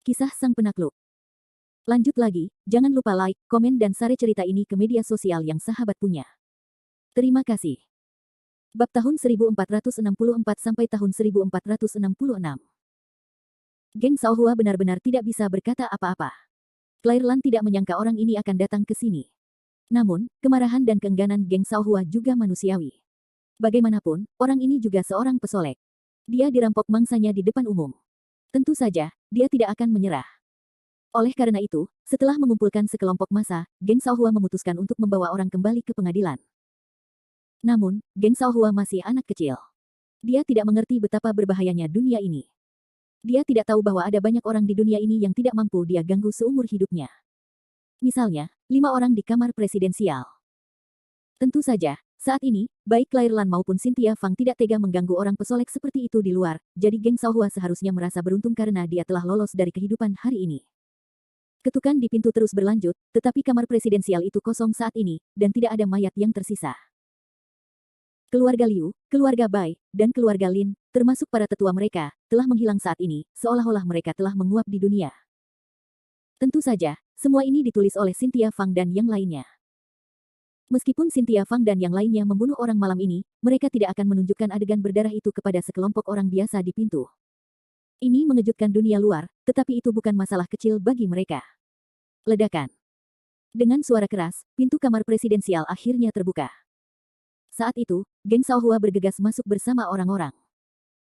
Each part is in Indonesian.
Kisah Sang Penakluk. Lanjut lagi, jangan lupa like, komen dan share cerita ini ke media sosial yang sahabat punya. Terima kasih. Bab tahun 1464 sampai tahun 1466. Geng Shaohua benar-benar tidak bisa berkata apa-apa. Clairlan tidak menyangka orang ini akan datang ke sini. Namun, kemarahan dan keengganan Geng Shaohua juga manusiawi. Bagaimanapun, orang ini juga seorang pesolek. Dia dirampok mangsanya di depan umum. Tentu saja, dia tidak akan menyerah. Oleh karena itu, setelah mengumpulkan sekelompok massa, Geng Shaohua memutuskan untuk membawa orang kembali ke pengadilan. Namun, Geng Shaohua masih anak kecil. Dia tidak mengerti betapa berbahayanya dunia ini. Dia tidak tahu bahwa ada banyak orang di dunia ini yang tidak mampu dia ganggu seumur hidupnya. Misalnya, 5 orang di kamar presidensial. Tentu saja, saat ini, baik Clairlan maupun Cynthia Fang tidak tega mengganggu orang pesolek seperti itu di luar, jadi Geng Shaohua seharusnya merasa beruntung karena dia telah lolos dari kehidupan hari ini. Ketukan di pintu terus berlanjut, tetapi kamar presidensial itu kosong saat ini, dan tidak ada mayat yang tersisa. Keluarga Liu, keluarga Bai, dan keluarga Lin, termasuk para tetua mereka, telah menghilang saat ini, seolah-olah mereka telah menguap di dunia. Tentu saja, semua ini ditulis oleh Cynthia Fang dan yang lainnya. Meskipun Cynthia Fang dan yang lainnya membunuh orang malam ini, mereka tidak akan menunjukkan adegan berdarah itu kepada sekelompok orang biasa di pintu. Ini mengejutkan dunia luar, tetapi itu bukan masalah kecil bagi mereka. Ledakan. Dengan suara keras, pintu kamar presidensial akhirnya terbuka. Saat itu, Geng Shaohua bergegas masuk bersama orang-orang.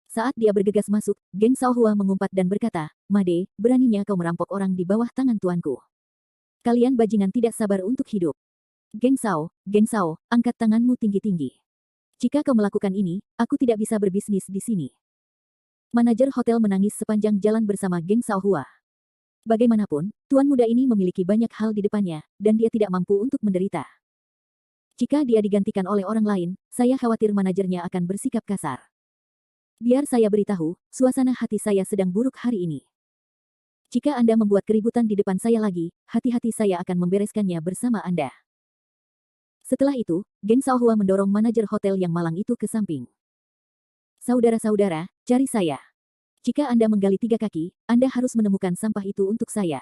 Saat dia bergegas masuk, Geng Shaohua mengumpat dan berkata, "Made, beraninya kau merampok orang di bawah tangan tuanku. Kalian bajingan tidak sabar untuk hidup. Geng Shao, angkat tanganmu tinggi-tinggi. Jika kau melakukan ini, aku tidak bisa berbisnis di sini." Manajer hotel menangis sepanjang jalan bersama Geng Shaohua. Bagaimanapun, tuan muda ini memiliki banyak hal di depannya, dan dia tidak mampu untuk menderita. Jika dia digantikan oleh orang lain, saya khawatir manajernya akan bersikap kasar. Biar saya beritahu, suasana hati saya sedang buruk hari ini. Jika Anda membuat keributan di depan saya lagi, hati-hati saya akan membereskannya bersama Anda. Setelah itu, Geng Shaohua mendorong manajer hotel yang malang itu ke samping. "Saudara-saudara, cari saya. Jika Anda menggali 3 kaki, Anda harus menemukan sampah itu untuk saya."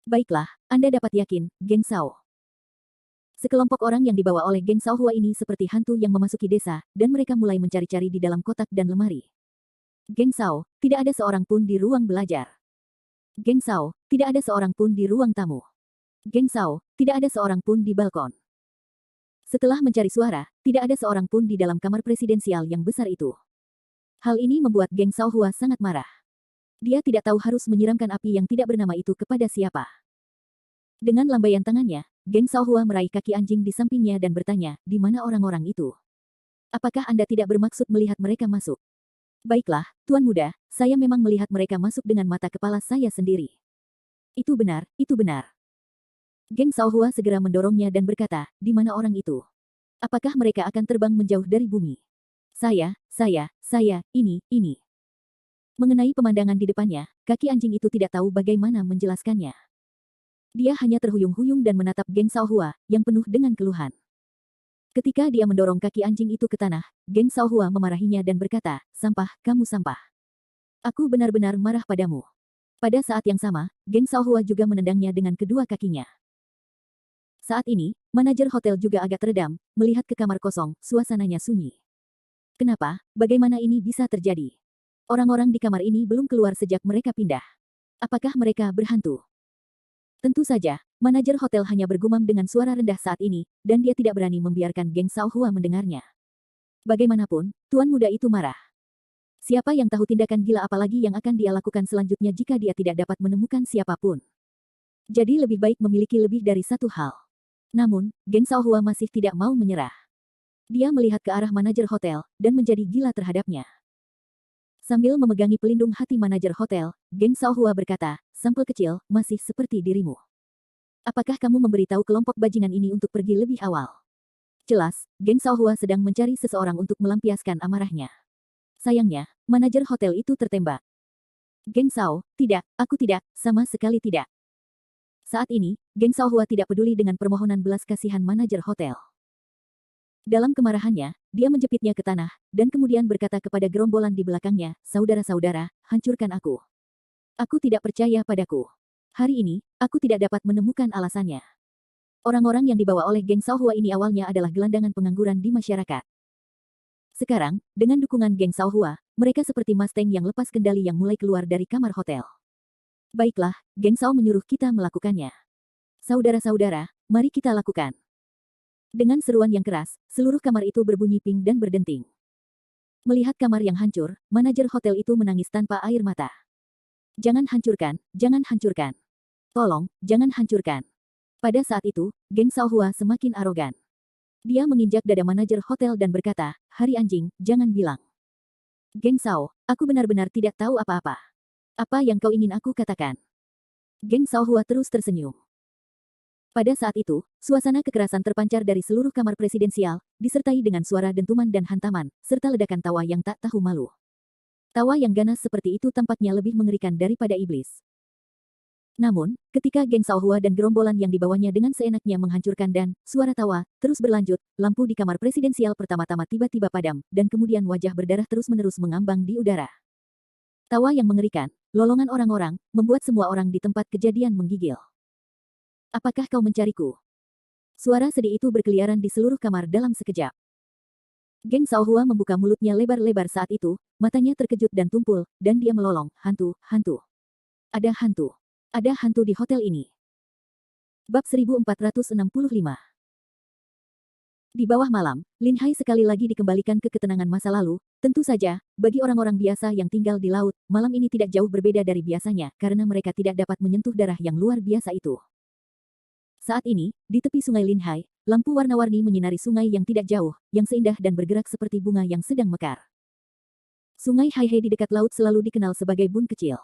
"Baiklah, Anda dapat yakin, Geng Shao." Sekelompok orang yang dibawa oleh Geng Shaohua ini seperti hantu yang memasuki desa, dan mereka mulai mencari-cari di dalam kotak dan lemari. "Geng Shao, tidak ada seorang pun di ruang belajar. Geng Shao, tidak ada seorang pun di ruang tamu. Geng Shao, tidak ada seorang pun di balkon." Setelah mencari suara, tidak ada seorang pun di dalam kamar presidensial yang besar itu. Hal ini membuat Geng Shaohua sangat marah. Dia tidak tahu harus menyiramkan api yang tidak bernama itu kepada siapa. Dengan lambaian tangannya, Geng Shaohua meraih kaki anjing di sampingnya dan bertanya, "Di mana orang-orang itu? Apakah Anda tidak bermaksud melihat mereka masuk?" "Baiklah, Tuan Muda, saya memang melihat mereka masuk dengan mata kepala saya sendiri." Itu benar, itu benar." Geng Shaohua segera mendorongnya dan berkata, "Di mana orang itu? Apakah mereka akan terbang menjauh dari bumi?" Saya, ini." Mengenai pemandangan di depannya, kaki anjing itu tidak tahu bagaimana menjelaskannya. Dia hanya terhuyung-huyung dan menatap Geng Shaohua, yang penuh dengan keluhan. Ketika dia mendorong kaki anjing itu ke tanah, Geng Shaohua memarahinya dan berkata, "Sampah, kamu sampah. Aku benar-benar marah padamu." Pada saat yang sama, Geng Shaohua juga menendangnya dengan kedua kakinya. Saat ini, manajer hotel juga agak teredam, melihat ke kamar kosong, suasananya sunyi. Kenapa, bagaimana ini bisa terjadi? Orang-orang di kamar ini belum keluar sejak mereka pindah. Apakah mereka berhantu? Tentu saja, manajer hotel hanya bergumam dengan suara rendah saat ini, dan dia tidak berani membiarkan Geng Shaohua mendengarnya. Bagaimanapun, tuan muda itu marah. Siapa yang tahu tindakan gila apalagi yang akan dia lakukan selanjutnya jika dia tidak dapat menemukan siapapun. Jadi lebih baik memiliki lebih dari satu hal. Namun, Geng Shaohua masih tidak mau menyerah. Dia melihat ke arah manajer hotel, dan menjadi gila terhadapnya. Sambil memegangi pelindung hati manajer hotel, Geng Shaohua berkata, "Sampel kecil, masih seperti dirimu. Apakah kamu memberitahu kelompok bajingan ini untuk pergi lebih awal?" Jelas, Geng Shaohua sedang mencari seseorang untuk melampiaskan amarahnya. Sayangnya, manajer hotel itu tertembak. "Geng Shao, tidak, aku tidak, sama sekali tidak." Saat ini, Geng Shaohua tidak peduli dengan permohonan belas kasihan manajer hotel. Dalam kemarahannya, dia menjepitnya ke tanah, dan kemudian berkata kepada gerombolan di belakangnya, "Saudara-saudara, hancurkan aku. Aku tidak percaya padaku. Hari ini, aku tidak dapat menemukan alasannya. Orang-orang yang dibawa oleh geng Shaohua ini awalnya adalah gelandangan pengangguran di masyarakat. Sekarang, dengan dukungan geng Shaohua, mereka seperti Mustang yang lepas kendali yang mulai keluar dari kamar hotel. Baiklah, geng Shao menyuruh kita melakukannya. Saudara-saudara, mari kita lakukan. Dengan seruan yang keras, seluruh kamar itu berbunyi ping dan berdenting. Melihat kamar yang hancur, manajer hotel itu menangis tanpa air mata. Jangan hancurkan, jangan hancurkan. Tolong, jangan hancurkan. Pada saat itu, geng Shaohua semakin arogan. Dia menginjak dada manajer hotel dan berkata, "Hari anjing, jangan bilang. Geng Shao, aku benar-benar tidak tahu apa-apa. Apa yang kau ingin aku katakan?" Geng Shaohua terus tersenyum. Pada saat itu, suasana kekerasan terpancar dari seluruh kamar presidensial, disertai dengan suara dentuman dan hantaman, serta ledakan tawa yang tak tahu malu. Tawa yang ganas seperti itu tampaknya lebih mengerikan daripada iblis. Namun, ketika geng Shaohua dan gerombolan yang dibawanya dengan seenaknya menghancurkan dan, suara tawa, terus berlanjut, lampu di kamar presidensial pertama-tama tiba-tiba padam, dan kemudian wajah berdarah terus-menerus mengambang di udara. Tawa yang mengerikan, lolongan orang-orang, membuat semua orang di tempat kejadian menggigil. Apakah kau mencariku? Suara sedih itu berkeliaran di seluruh kamar dalam sekejap. Geng Shaohua membuka mulutnya lebar-lebar saat itu, matanya terkejut dan tumpul, dan dia melolong, hantu, hantu. Ada hantu. Ada hantu di hotel ini. Bab 1465. Di bawah malam, Lin Hai sekali lagi dikembalikan ke ketenangan masa lalu. Tentu saja, bagi orang-orang biasa yang tinggal di laut, malam ini tidak jauh berbeda dari biasanya, karena mereka tidak dapat menyentuh darah yang luar biasa itu. Saat ini, di tepi sungai Lin Hai, lampu warna-warni menyinari sungai yang tidak jauh, yang seindah dan bergerak seperti bunga yang sedang mekar. Sungai Hai He di dekat laut selalu dikenal sebagai bun kecil.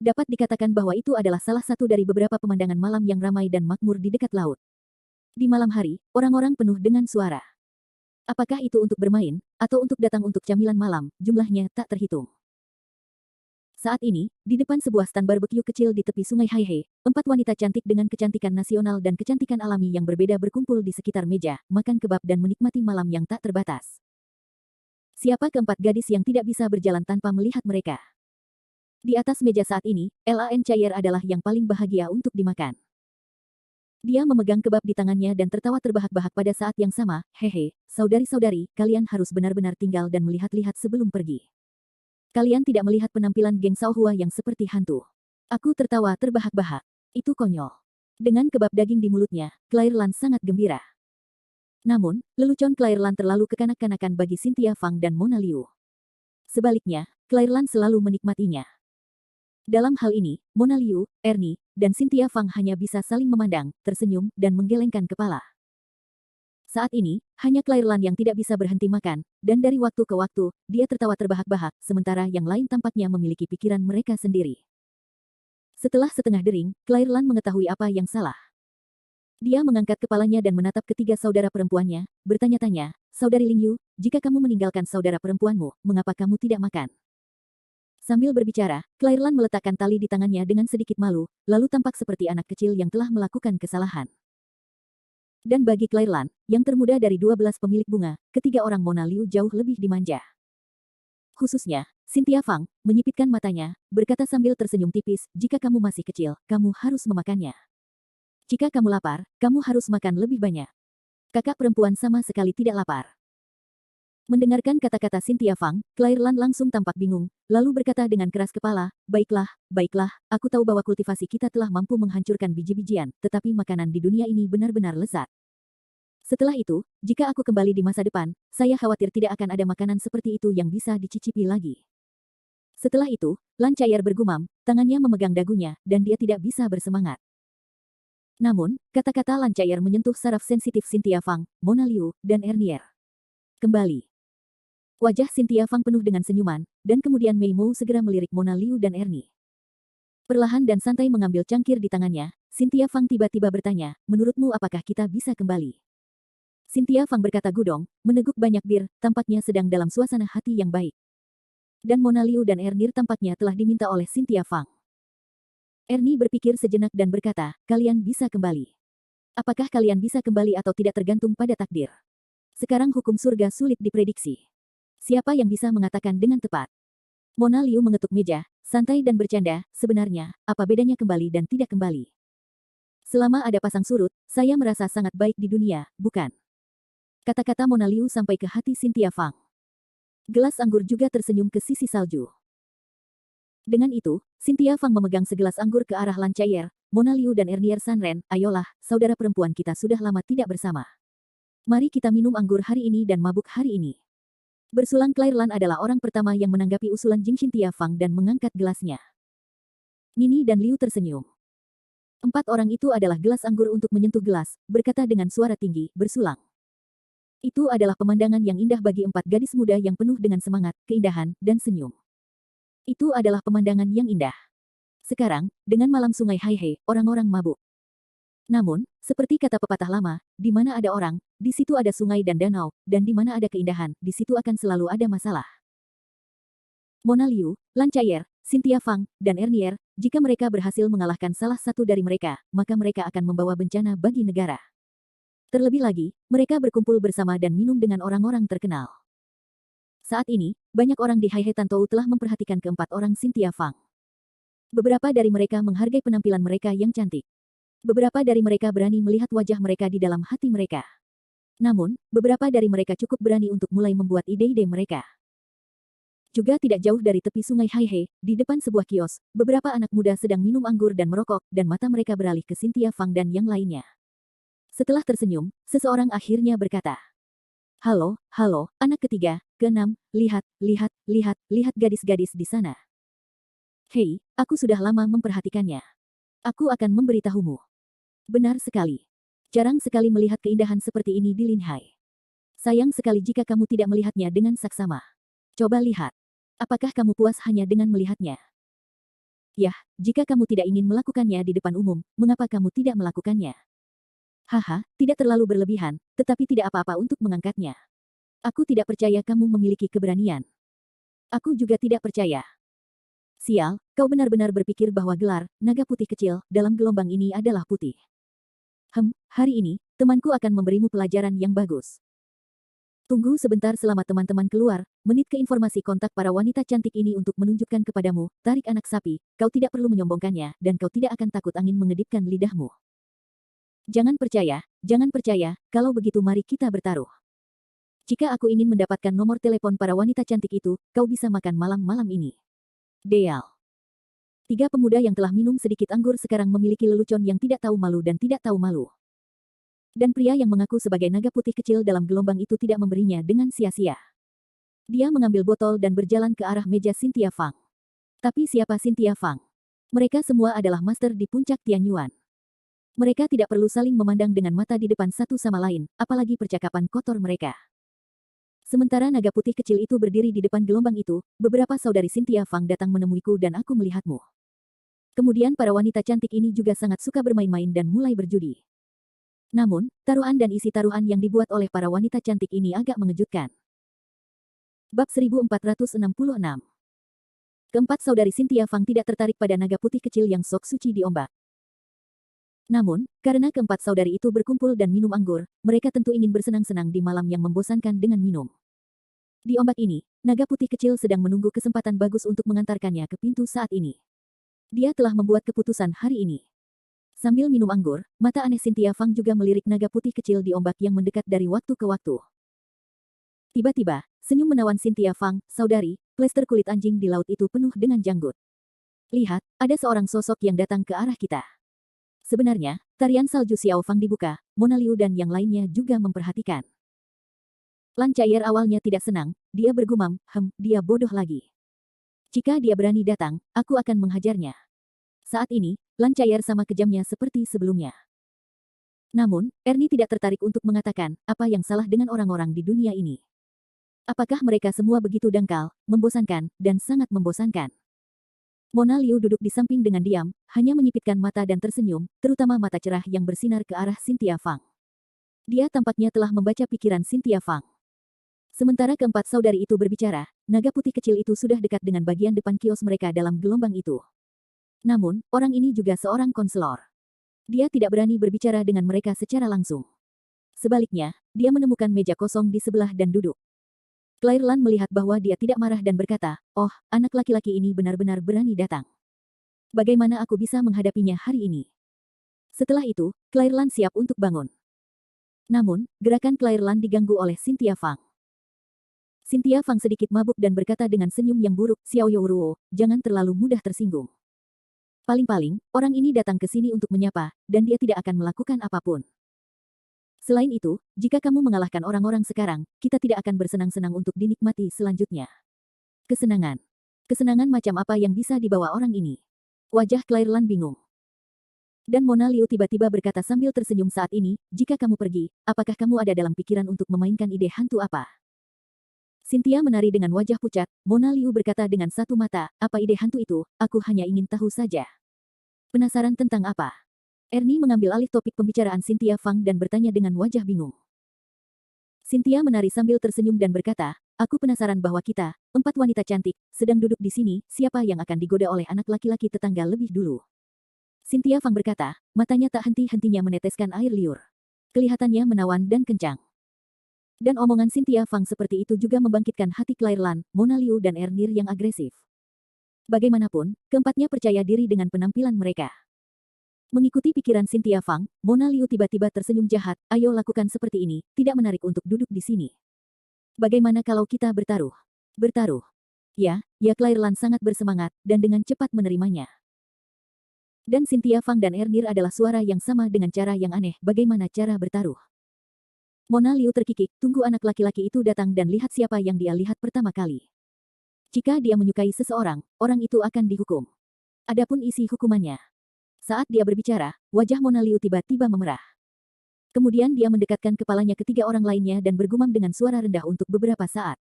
Dapat dikatakan bahwa itu adalah salah satu dari beberapa pemandangan malam yang ramai dan makmur di dekat laut. Di malam hari, orang-orang penuh dengan suara. Apakah itu untuk bermain, atau untuk datang untuk camilan malam, jumlahnya tak terhitung. Saat ini, di depan sebuah stan barbecue kecil di tepi sungai Hai He, 4 wanita cantik dengan kecantikan nasional dan kecantikan alami yang berbeda berkumpul di sekitar meja, makan kebab dan menikmati malam yang tak terbatas. Siapa keempat gadis yang tidak bisa berjalan tanpa melihat mereka? Di atas meja saat ini, Lan Chair adalah yang paling bahagia untuk dimakan. Dia memegang kebab di tangannya dan tertawa terbahak-bahak pada saat yang sama. Hehe, saudari-saudari, kalian harus benar-benar tinggal dan melihat-lihat sebelum pergi. Kalian tidak melihat penampilan geng Shaohua yang seperti hantu. Aku tertawa terbahak-bahak. Itu konyol. Dengan kebab daging di mulutnya, Claire sangat gembira. Namun, lelucon Claire terlalu kekanak-kanakan bagi Cynthia Fang dan Mona Liu. Sebaliknya, Claire selalu menikmatinya. Dalam hal ini, Mona Liu, Ernie, dan Cynthia Fang hanya bisa saling memandang, tersenyum, dan menggelengkan kepala. Saat ini, hanya Claire yang tidak bisa berhenti makan, dan dari waktu ke waktu, dia tertawa terbahak-bahak, sementara yang lain tampaknya memiliki pikiran mereka sendiri. Setelah setengah dering, Claire mengetahui apa yang salah. Dia mengangkat kepalanya dan menatap ketiga saudara perempuannya, bertanya-tanya, "Saudari Ling Yu, jika kamu meninggalkan saudara perempuanmu, mengapa kamu tidak makan?" Sambil berbicara, Claire meletakkan tali di tangannya dengan sedikit malu, lalu tampak seperti anak kecil yang telah melakukan kesalahan. Dan bagi Claire, yang termuda dari 12 pemilik bunga, ketiga orang Mona Liu jauh lebih dimanja. Khususnya, Cynthia Fang, menyipitkan matanya, berkata sambil tersenyum tipis, "Jika kamu masih kecil, kamu harus memakannya. Jika kamu lapar, kamu harus makan lebih banyak." Kakak perempuan sama sekali tidak lapar. Mendengarkan kata-kata Cynthia Fang, Claire langsung tampak bingung, lalu berkata dengan keras kepala, "Baiklah, baiklah, aku tahu bahwa kultivasi kita telah mampu menghancurkan biji-bijian, tetapi makanan di dunia ini benar-benar lezat. Setelah itu, jika aku kembali di masa depan, saya khawatir tidak akan ada makanan seperti itu yang bisa dicicipi lagi." Setelah itu, Lan Chair bergumam, tangannya memegang dagunya, dan dia tidak bisa bersemangat. Namun, kata-kata Lan Chair menyentuh saraf sensitif Cynthia Fang, Mona Liu, dan Ernier. Kembali. Wajah Cynthia Fang penuh dengan senyuman, dan kemudian Mei Mo segera melirik Mona Liu dan Ernie. Perlahan dan santai mengambil cangkir di tangannya, Cynthia Fang tiba-tiba bertanya, "Menurutmu apakah kita bisa kembali?" Cynthia Fang berkata gudong, meneguk banyak bir, tampaknya sedang dalam suasana hati yang baik. Dan Mona Liu dan Ernie tampaknya telah diminta oleh Cynthia Fang. Ernie berpikir sejenak dan berkata, "Kalian bisa kembali. Apakah kalian bisa kembali atau tidak tergantung pada takdir. Sekarang hukum surga sulit diprediksi. Siapa yang bisa mengatakan dengan tepat?" Mona Liu mengetuk meja, Santai dan bercanda, sebenarnya, apa bedanya kembali dan tidak kembali? Selama ada pasang surut, saya merasa sangat baik di dunia, bukan? Kata-kata Mona Liu sampai ke hati Cynthia Fang. Gelas anggur juga tersenyum ke sisi salju. Dengan itu, Cynthia Fang memegang segelas anggur ke arah Lan Chaier, Mona Liu dan Ernier Sanren. Ayolah, saudara perempuan kita sudah lama tidak bersama. Mari kita minum anggur hari ini dan mabuk hari ini. Bersulang Claire Lan adalah orang pertama yang menanggapi usulan Jing Cynthia Fang dan mengangkat gelasnya. Nini dan Liu tersenyum. 4 orang itu adalah gelas anggur untuk menyentuh gelas, berkata dengan suara tinggi, bersulang. Itu adalah pemandangan yang indah bagi 4 gadis muda yang penuh dengan semangat, keindahan, dan senyum. Itu adalah pemandangan yang indah. Sekarang, dengan malam sungai Haihe, orang-orang mabuk. Namun, seperti kata pepatah lama, di mana ada orang, di situ ada sungai dan danau, dan di mana ada keindahan, di situ akan selalu ada masalah. Mona Liu, Lan Chaier, Cynthia Fang, dan Ernier, jika mereka berhasil mengalahkan salah satu dari mereka, maka mereka akan membawa bencana bagi negara. Terlebih lagi, mereka berkumpul bersama dan minum dengan orang-orang terkenal. Saat ini, banyak orang di Haihe Tantou telah memperhatikan keempat orang Cynthia Fang. Beberapa dari mereka menghargai penampilan mereka yang cantik. Beberapa dari mereka berani melihat wajah mereka di dalam hati mereka. Namun, beberapa dari mereka cukup berani untuk mulai membuat ide-ide mereka. Juga tidak jauh dari tepi sungai Haihe, di depan sebuah kios, beberapa anak muda sedang minum anggur dan merokok, dan mata mereka beralih ke Cynthia Fang dan yang lainnya. Setelah tersenyum, seseorang akhirnya berkata, "Halo, halo, anak ketiga, keenam, lihat, lihat, lihat, lihat gadis-gadis di sana. Hei, aku sudah lama memperhatikannya. Aku akan memberitahumu." Benar sekali. Jarang sekali melihat keindahan seperti ini di Linhai. Sayang sekali jika kamu tidak melihatnya dengan saksama. Coba lihat. Apakah kamu puas hanya dengan melihatnya? Yah, jika kamu tidak ingin melakukannya di depan umum, mengapa kamu tidak melakukannya? Haha, tidak terlalu berlebihan, tetapi tidak apa-apa untuk mengangkatnya. Aku tidak percaya kamu memiliki keberanian. Aku juga tidak percaya. Sial, kau benar-benar berpikir bahwa gelar, naga putih kecil, dalam gelombang ini adalah putih. Hari ini, temanku akan memberimu pelajaran yang bagus. Tunggu sebentar selama teman-teman keluar, menit ke informasi kontak para wanita cantik ini untuk menunjukkan kepadamu, tarik anak sapi, kau tidak perlu menyombongkannya, dan kau tidak akan takut angin mengedipkan lidahmu. Jangan percaya, kalau begitu mari kita bertaruh. Jika aku ingin mendapatkan nomor telepon para wanita cantik itu, kau bisa makan malam-malam ini. Deal. 3 pemuda yang telah minum sedikit anggur sekarang memiliki lelucon yang tidak tahu malu dan tidak tahu malu. Dan pria yang mengaku sebagai naga putih kecil dalam gelombang itu tidak memberinya dengan sia-sia. Dia mengambil botol dan berjalan ke arah meja Cynthia Fang. Tapi siapa Cynthia Fang? Mereka semua adalah master di puncak Tianyuan. Mereka tidak perlu saling memandang dengan mata di depan satu sama lain, apalagi percakapan kotor mereka. Sementara naga putih kecil itu berdiri di depan gelombang itu, beberapa saudari Cynthia Fang datang menemuiku dan aku melihatmu. Kemudian para wanita cantik ini juga sangat suka bermain-main dan mulai berjudi. Namun, taruhan dan isi taruhan yang dibuat oleh para wanita cantik ini agak mengejutkan. Bab 1466. Keempat saudari Cynthia Fang tidak tertarik pada naga putih kecil yang sok suci di ombak. Namun, karena keempat saudari itu berkumpul dan minum anggur, mereka tentu ingin bersenang-senang di malam yang membosankan dengan minum. Di ombak ini, naga putih kecil sedang menunggu kesempatan bagus untuk mengantarkannya ke pintu saat ini. Dia telah membuat keputusan hari ini. Sambil minum anggur, mata aneh Cynthia Fang juga melirik naga putih kecil di ombak yang mendekat dari waktu ke waktu. Tiba-tiba, senyum menawan Cynthia Fang, saudari, plester kulit anjing di laut itu penuh dengan janggut. Lihat, ada seorang sosok yang datang ke arah kita. Sebenarnya, tarian salju Xiao Fang dibuka, Mona Liu dan yang lainnya juga memperhatikan. Lan Chaier awalnya tidak senang, dia bergumam, dia bodoh lagi. Jika dia berani datang, aku akan menghajarnya. Saat ini, Lan Chaier sama kejamnya seperti sebelumnya. Namun, Ernie tidak tertarik untuk mengatakan, apa yang salah dengan orang-orang di dunia ini. Apakah mereka semua begitu dangkal, membosankan, dan sangat membosankan? Mona Liu duduk di samping dengan diam, hanya menyipitkan mata dan tersenyum, terutama mata cerah yang bersinar ke arah Cynthia Fang. Dia tampaknya telah membaca pikiran Cynthia Fang. Sementara keempat saudari itu berbicara, naga putih kecil itu sudah dekat dengan bagian depan kios mereka dalam gelombang itu. Namun, orang ini juga seorang konselor. Dia tidak berani berbicara dengan mereka secara langsung. Sebaliknya, dia menemukan meja kosong di sebelah dan duduk. Clairlan melihat bahwa dia tidak marah dan berkata, "Oh, anak laki-laki ini benar-benar berani datang. Bagaimana aku bisa menghadapinya hari ini?" Setelah itu, Clairlan siap untuk bangun. Namun, gerakan Clairlan diganggu oleh Cynthia Fang. Cynthia Fang sedikit mabuk dan berkata dengan senyum yang buruk, "Xiao Youruo, jangan terlalu mudah tersinggung. Paling-paling, orang ini datang ke sini untuk menyapa, dan dia tidak akan melakukan apapun. Selain itu, jika kamu mengalahkan orang-orang sekarang, kita tidak akan bersenang-senang untuk dinikmati selanjutnya." Kesenangan. Kesenangan macam apa yang bisa dibawa orang ini? Wajah Clairlan bingung. Dan Mona Liu tiba-tiba berkata sambil tersenyum saat ini, "Jika kamu pergi, apakah kamu ada dalam pikiran untuk memainkan ide hantu apa?" Cynthia menari dengan wajah pucat, Mona Liu berkata dengan satu mata, "Apa ide hantu itu? Aku hanya ingin tahu saja." Penasaran tentang apa? Ernie mengambil alih topik pembicaraan Cynthia Fang dan bertanya dengan wajah bingung. Cynthia menari sambil tersenyum dan berkata, "Aku penasaran bahwa kita, 4 wanita cantik, sedang duduk di sini, siapa yang akan digoda oleh anak laki-laki tetangga lebih dulu?" Cynthia Fang berkata, matanya tak henti-hentinya meneteskan air liur. Kelihatannya menawan dan kencang. Dan omongan Cynthia Fang seperti itu juga membangkitkan hati Clairlan, Mona Liu dan Ernir yang agresif. Bagaimanapun, keempatnya percaya diri dengan penampilan mereka. Mengikuti pikiran Cynthia Fang, Mona Liu tiba-tiba tersenyum jahat, "Ayo lakukan seperti ini, tidak menarik untuk duduk di sini. Bagaimana kalau kita bertaruh?" Bertaruh. Ya, Clairlan sangat bersemangat, dan dengan cepat menerimanya. Dan Cynthia Fang dan Ernir adalah suara yang sama dengan cara yang aneh, bagaimana cara bertaruh. Mona Liu terkikik, tunggu anak laki-laki itu datang dan lihat siapa yang dia lihat pertama kali. Jika dia menyukai seseorang, orang itu akan dihukum. Adapun isi hukumannya. Saat dia berbicara, wajah Mona Liu tiba-tiba memerah. Kemudian dia mendekatkan kepalanya ke 3 orang lainnya dan bergumam dengan suara rendah untuk beberapa saat.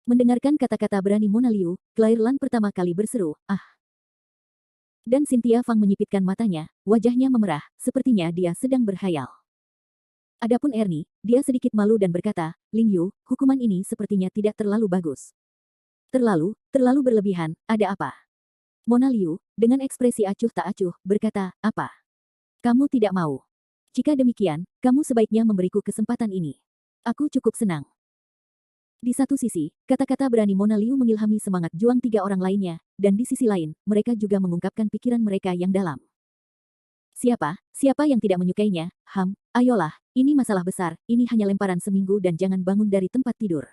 Mendengarkan kata-kata berani Mona Liu, Clairlan pertama kali berseru, "Ah." Dan Cynthia Fang menyipitkan matanya, wajahnya memerah, sepertinya dia sedang berhayal. Adapun Ernie, dia sedikit malu dan berkata, "Ling Yu, hukuman ini sepertinya tidak terlalu bagus. Terlalu berlebihan, ada apa?" Mona Liu, dengan ekspresi acuh tak acuh, berkata, "Apa? Kamu tidak mau? Jika demikian, kamu sebaiknya memberiku kesempatan ini. Aku cukup senang." Di satu sisi, kata-kata berani Mona Liu mengilhami semangat juang 3 orang lainnya, dan di sisi lain, mereka juga mengungkapkan pikiran mereka yang dalam. Siapa yang tidak menyukainya? Ayolah, ini masalah besar, ini hanya lemparan seminggu dan jangan bangun dari tempat tidur.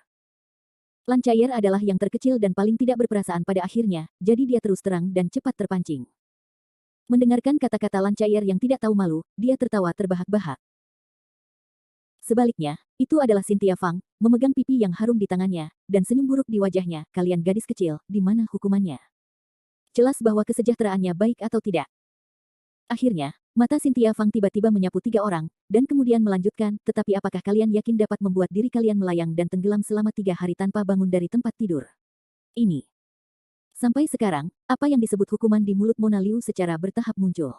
Lan Chair adalah yang terkecil dan paling tidak berperasaan pada akhirnya, jadi dia terus terang dan cepat terpancing. Mendengarkan kata-kata Lan Chair yang tidak tahu malu, dia tertawa terbahak-bahak. Sebaliknya, itu adalah Cynthia Fang, memegang pipi yang harum di tangannya, dan senyum buruk di wajahnya, "Kalian gadis kecil, di mana hukumannya? Jelas bahwa kesejahteraannya baik atau tidak." Akhirnya, mata Cynthia Fang tiba-tiba menyapu 3 orang, dan kemudian melanjutkan, "Tetapi apakah kalian yakin dapat membuat diri kalian melayang dan tenggelam selama 3 hari tanpa bangun dari tempat tidur? Ini." Sampai sekarang, apa yang disebut hukuman di mulut Mona Liu secara bertahap muncul.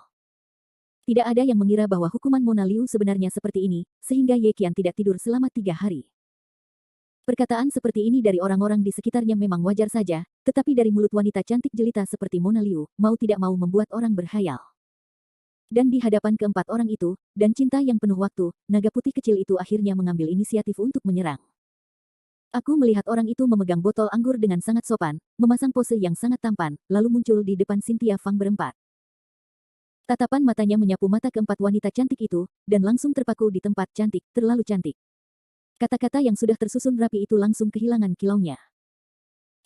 Tidak ada yang mengira bahwa hukuman Mona Liu sebenarnya seperti ini, sehingga Ye Qian tidak tidur selama 3 hari. Perkataan seperti ini dari orang-orang di sekitarnya memang wajar saja, tetapi dari mulut wanita cantik jelita seperti Mona Liu, mau tidak mau membuat orang berhayal. Dan di hadapan keempat orang itu, dan cinta yang penuh waktu, naga putih kecil itu akhirnya mengambil inisiatif untuk menyerang. Aku melihat orang itu memegang botol anggur dengan sangat sopan, memasang pose yang sangat tampan, lalu muncul di depan Cynthia Fang berempat. Tatapan matanya menyapu mata keempat wanita cantik itu, dan langsung terpaku di tempat cantik, terlalu cantik. Kata-kata yang sudah tersusun rapi itu langsung kehilangan kilaunya.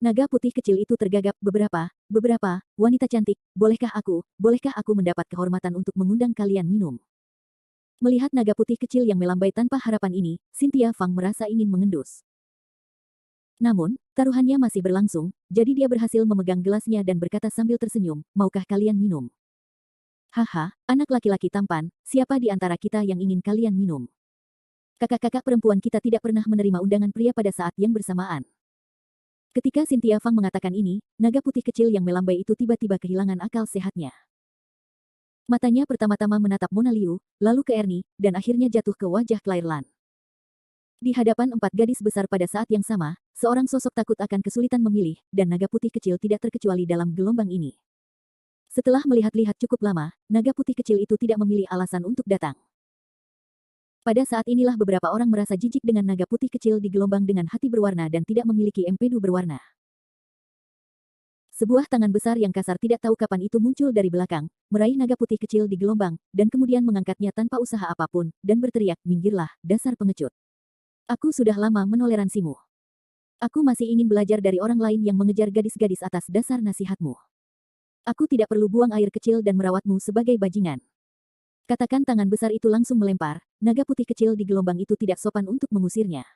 Naga putih kecil itu tergagap, beberapa, wanita cantik, bolehkah aku mendapat kehormatan untuk mengundang kalian minum?" Melihat naga putih kecil yang melambai tanpa harapan ini, Cynthia Fang merasa ingin mengendus. Namun, taruhannya masih berlangsung, jadi dia berhasil memegang gelasnya dan berkata sambil tersenyum, "Maukah kalian minum?" "Haha, anak laki-laki tampan, siapa di antara kita yang ingin kalian minum? Kakak-kakak perempuan kita tidak pernah menerima undangan pria pada saat yang bersamaan." Ketika Cynthia Fang mengatakan ini, naga putih kecil yang melambai itu tiba-tiba kehilangan akal sehatnya. Matanya pertama-tama menatap Mona Liu, lalu ke Ernie, dan akhirnya jatuh ke wajah Clairlan. Di hadapan 4 gadis besar pada saat yang sama, seorang sosok takut akan kesulitan memilih, dan naga putih kecil tidak terkecuali dalam gelombang ini. Setelah melihat-lihat cukup lama, naga putih kecil itu tidak memilih alasan untuk datang. Pada saat inilah beberapa orang merasa jijik dengan naga putih kecil di gelombang dengan hati berwarna dan tidak memiliki empedu berwarna. Sebuah tangan besar yang kasar tidak tahu kapan itu muncul dari belakang, meraih naga putih kecil di gelombang, dan kemudian mengangkatnya tanpa usaha apapun, dan berteriak, "Minggirlah, dasar pengecut. Aku sudah lama menoleransimu. Aku masih ingin belajar dari orang lain yang mengejar gadis-gadis atas dasar nasihatmu. Aku tidak perlu buang air kecil dan merawatmu sebagai bajingan." Katakan tangan besar itu langsung melempar, naga putih kecil di gelombang itu tidak sopan untuk mengusirnya.